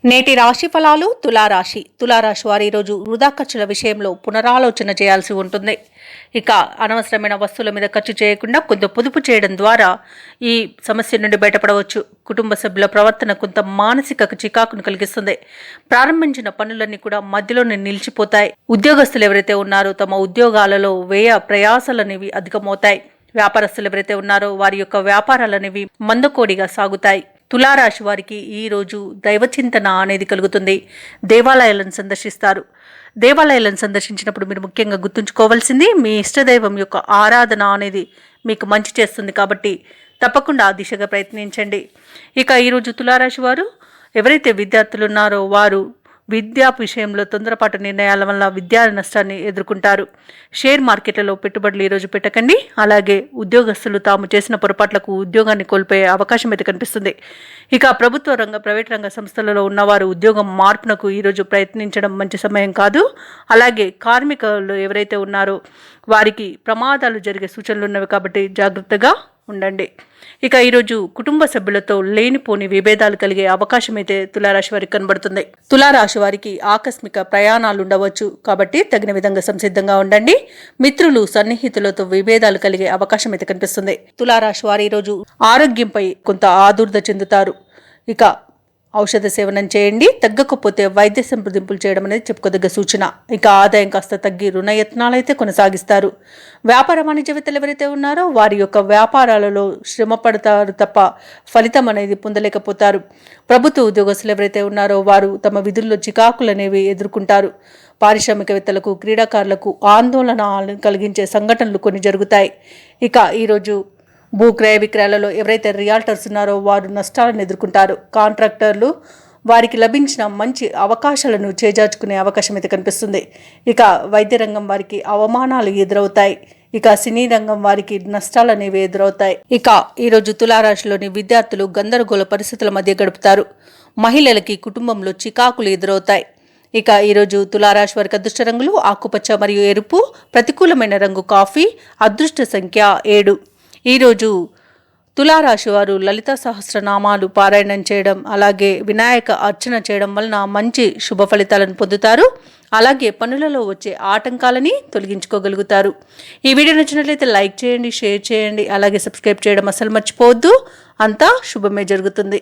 నేటి రాశి ఫలాలు తులారాశి వారు ఈరోజు వృధా ఖర్చుల విషయంలో పునరాలోచన చేయాల్సి ఉంటుంది. ఇక అనవసరమైన వస్తువుల మీద ఖర్చు చేయకుండా కొంత పొదుపు చేయడం ద్వారా ఈ సమస్య నుండి బయటపడవచ్చు. కుటుంబ సభ్యుల ప్రవర్తన కొంత మానసిక చికాకును కలిగిస్తుంది. ప్రారంభించిన పనులన్నీ కూడా మధ్యలోనే నిలిచిపోతాయి. ఉద్యోగస్తులు ఎవరైతే ఉన్నారో తమ ఉద్యోగాలలో వ్యయ ప్రయాసాలనేవి అధికమవుతాయి. వ్యాపారస్తులు ఎవరైతే ఉన్నారో వారి యొక్క వ్యాపారాలనేవి మందకోడిగా సాగుతాయి. తులారాశి వారికి ఈరోజు దైవచింతన అనేది కలుగుతుంది. దేవాలయాలను సందర్శిస్తారు. దేవాలయాలను సందర్శించినప్పుడు మీరు ముఖ్యంగా గుర్తుంచుకోవాల్సింది మీ ఇష్టదైవం యొక్క ఆరాధన అనేది మీకు మంచి చేస్తుంది. కాబట్టి తప్పకుండా ఆ దిశగా ప్రయత్నించండి. ఇక ఈరోజు తులారాశి వారు ఎవరైతే విద్యార్థులు ఉన్నారో వారు విద్యా విషయంలో తొందరపాటు నిర్ణయాల వల్ల విద్యా నష్టాన్ని ఎదుర్కొంటారు. షేర్ మార్కెట్లలో పెట్టుబడులు ఈరోజు పెట్టకండి. అలాగే ఉద్యోగస్తులు తాము చేసిన పొరపాట్లకు ఉద్యోగాన్ని కోల్పోయే అవకాశం అయితే కనిపిస్తుంది. ఇక ప్రభుత్వ రంగ ప్రైవేట్ రంగ సంస్థలలో ఉన్నవారు ఉద్యోగం మార్పునకు ఈరోజు ప్రయత్నించడం మంచి సమయం కాదు. అలాగే కార్మికులు ఎవరైతే ఉన్నారో వారికి ప్రమాదాలు జరిగే సూచనలు ఉన్నవి కాబట్టి జాగ్రత్తగా ఉండండి. ఇక ఈరోజు కుటుంబ సభ్యులతో లేనిపోని విభేదాలు కలిగే అవకాశం అయితే తులారాశి వారికి కనబడుతుంది. తులారాశి వారికి ఆకస్మిక ప్రయాణాలు ఉండవచ్చు కాబట్టి తగిన విధంగా సంసిద్ధంగా ఉండండి. మిత్రులు సన్నిహితులతో విభేదాలు కలిగే అవకాశం అయితే కనిపిస్తుంది. తులారాశి వారు ఈరోజు ఆరోగ్యంపై కొంత ఆదుర్ద చెందుతారు. ఇక ఔషధ సేవనం చేయండి. తగ్గకపోతే వైద్య సంప్రదింపులు చేయడం అనేది చెప్పుకోదగ్గ సూచన. ఇక ఆదాయం కాస్త తగ్గి రుణయత్నాలు అయితే కొనసాగిస్తారు. వ్యాపార వాణిజ్యవేత్తలు ఎవరైతే ఉన్నారో వారి యొక్క వ్యాపారాలలో శ్రమ పడతారు తప్ప ఫలితం అనేది పొందలేకపోతారు. ప్రభుత్వ ఉద్యోగస్తులు ఎవరైతే ఉన్నారో వారు తమ విధుల్లో చికాకులు అనేవి ఎదుర్కొంటారు. పారిశ్రామికవేత్తలకు క్రీడాకారులకు ఆందోళన కలిగించే సంఘటనలు కొన్ని జరుగుతాయి. ఇక ఈరోజు భూక్రయ విక్రయాలలో ఎవరైతే రియాల్టర్స్ ఉన్నారో వారు నష్టాలను ఎదుర్కొంటారు. కాంట్రాక్టర్లు వారికి లభించిన మంచి అవకాశాలను చేజార్చుకునే అవకాశం అయితే కనిపిస్తుంది. ఇక వైద్య రంగం వారికి అవమానాలు ఎదురవుతాయి. ఇక సినీ రంగం వారికి నష్టాలు అనేవి ఎదురవుతాయి. ఇక ఈరోజు తులారాశిలోని విద్యార్థులు గందరగోళ పరిస్థితుల మధ్య గడుపుతారు. మహిళలకి కుటుంబంలో చికాకులు ఎదురవుతాయి. ఇక ఈరోజు తులారాశి వారికి అదృష్ట రంగులు ఆకుపచ్చ మరియు ఎరుపు, ప్రతికూలమైన రంగు కాఫీ, అదృష్ట సంఖ్య 7. ఈరోజు తులారాశి వారు లలిత సహస్రనామాలు పారాయణం చేయడం అలాగే వినాయక అర్చన చేయడం వలన మంచి శుభ ఫలితాలను పొందుతారు. అలాగే పనులలో వచ్చే ఆటంకాలని తొలగించుకోగలుగుతారు. ఈ వీడియో నచ్చినట్లయితే లైక్ చేయండి, షేర్ చేయండి, అలాగే సబ్స్క్రైబ్ చేయడం అసలు మర్చిపోవద్దు. అంతా శుభమే జరుగుతుంది.